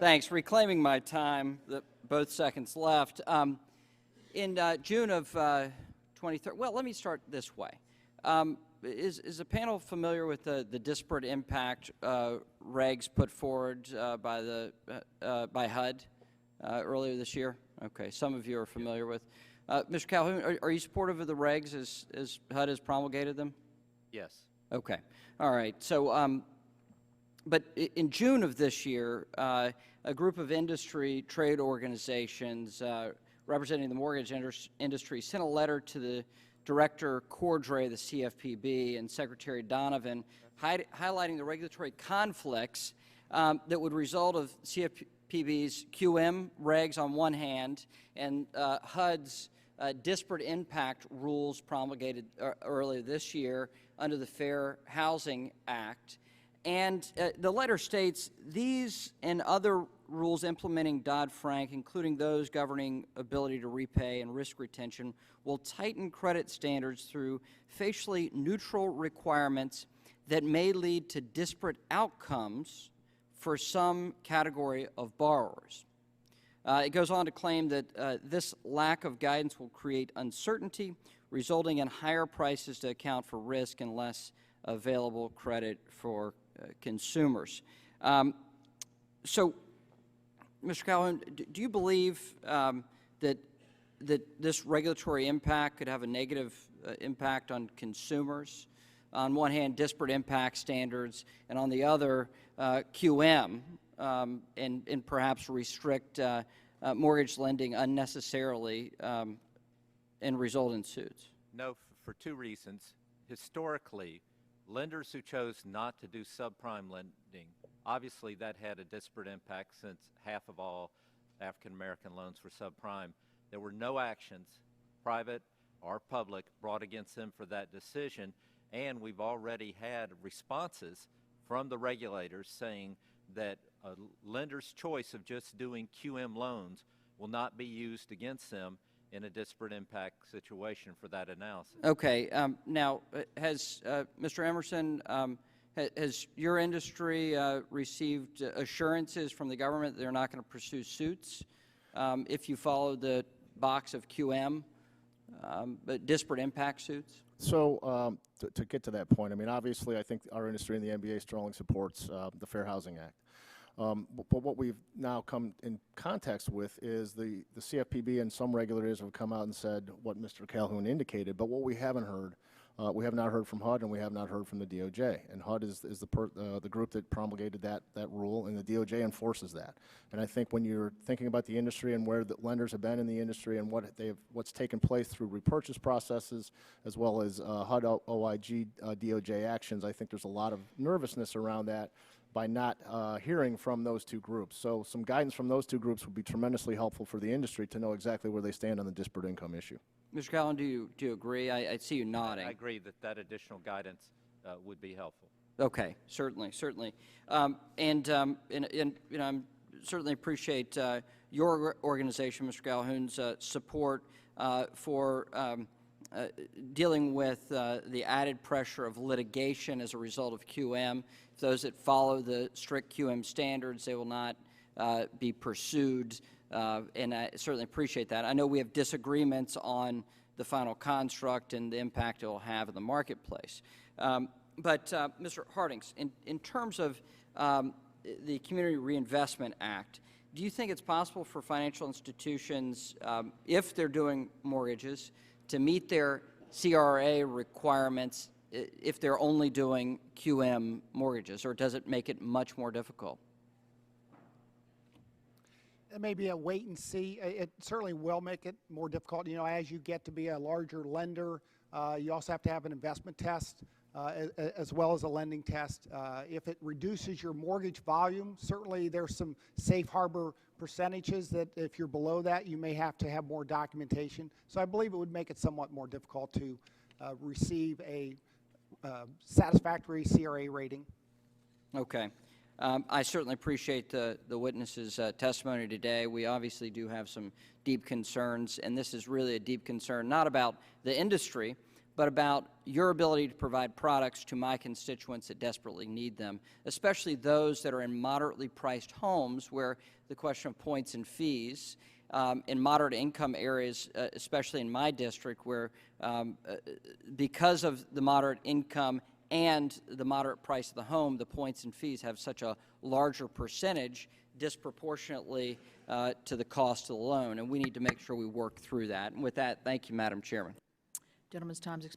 Thanks. Reclaiming my time, both seconds left. In June of 23, well, let me start this way. Is the panel familiar with the disparate impact regs put forward by HUD earlier this year? Okay, some of you are familiar with. Mr. Calhoun, are you supportive of the regs as HUD has promulgated them? Yes. Okay. All right. So, but in June of this year, a group of industry trade organizations representing the mortgage industry sent a letter to the Director Cordray of the CFPB and Secretary Donovan highlighting the regulatory conflicts that would result of CFPB's QM regs on one hand and HUD's disparate impact rules promulgated earlier this year under the Fair Housing Act. And the letter states, these and other rules implementing Dodd-Frank, including those governing ability to repay and risk retention, will tighten credit standards through facially neutral requirements that may lead to disparate outcomes for some category of borrowers. It goes on to claim that this lack of guidance will create uncertainty, resulting in higher prices to account for risk and less available credit for consumers. So, Mr. Calhoun, do you believe that this regulatory impact could have a negative impact on consumers? On one hand, disparate impact standards, and on the other, QM, and perhaps restrict mortgage lending unnecessarily and result in suits? No, for two reasons. Historically, lenders who chose not to do subprime lending, obviously that had a disparate impact since half of all African American loans were subprime. There were no actions, private or public, brought against them for that decision, and we've already had responses from the regulators saying that a lender's choice of just doing QM loans will not be used against them in a disparate impact situation for that analysis. Okay. Now, has Mr. Emerson, has your industry received assurances from the government that they're not going to pursue suits if you follow the box of QM, but disparate impact suits? So to get to that point, I mean, obviously, I think our industry and the NBA strongly supports the Fair Housing Act. But what we've now come in context with is the CFPB and some regulators have come out and said what Mr. Calhoun indicated, but what we haven't heard, we have not heard from HUD and we have not heard from the DOJ. And HUD is the group that promulgated that rule, and the DOJ enforces that. And I think when you're thinking about the industry and where the lenders have been in the industry and what's taken place through repurchase processes as well as HUD, OIG, DOJ actions, I think there's a lot of nervousness around that by not hearing from those two groups. So some guidance from those two groups would be tremendously helpful for the industry to know exactly where they stand on the disparate income issue. Mr. Calhoun, do you agree? I see you nodding. I agree that additional guidance would be helpful. Okay, certainly. And you know, I certainly appreciate your organization, Mr. Calhoun's support for dealing with the added pressure of litigation as a result of QM. If those that follow the strict QM standards, they will not be pursued, and I certainly appreciate that. I know we have disagreements on the final construct and the impact it will have in the marketplace. But Mr. Hardings, in terms of the Community Reinvestment Act, do you think it's possible for financial institutions, if they're doing mortgages, to meet their CRA requirements if they're only doing QM mortgages, or does it make it much more difficult? It may be a wait and see. It certainly will make it more difficult. You know, as you get to be a larger lender, you also have to have an investment test as well as a lending test. If it reduces your mortgage volume, certainly there's some safe harbor percentages that if you're below that, you may have to have more documentation. So I believe it would make it somewhat more difficult to receive a satisfactory CRA rating. Okay. I certainly appreciate the witness's testimony today. We obviously do have some deep concerns, and this is really a deep concern, not about the industry, but about your ability to provide products to my constituents that desperately need them, especially those that are in moderately priced homes where the question of points and fees in moderate income areas, especially in my district, where because of the moderate income and the moderate price of the home, the points and fees have such a larger percentage disproportionately to the cost of the loan, and we need to make sure we work through that. And with that, thank you, Madam Chairman. Gentleman's time's expired.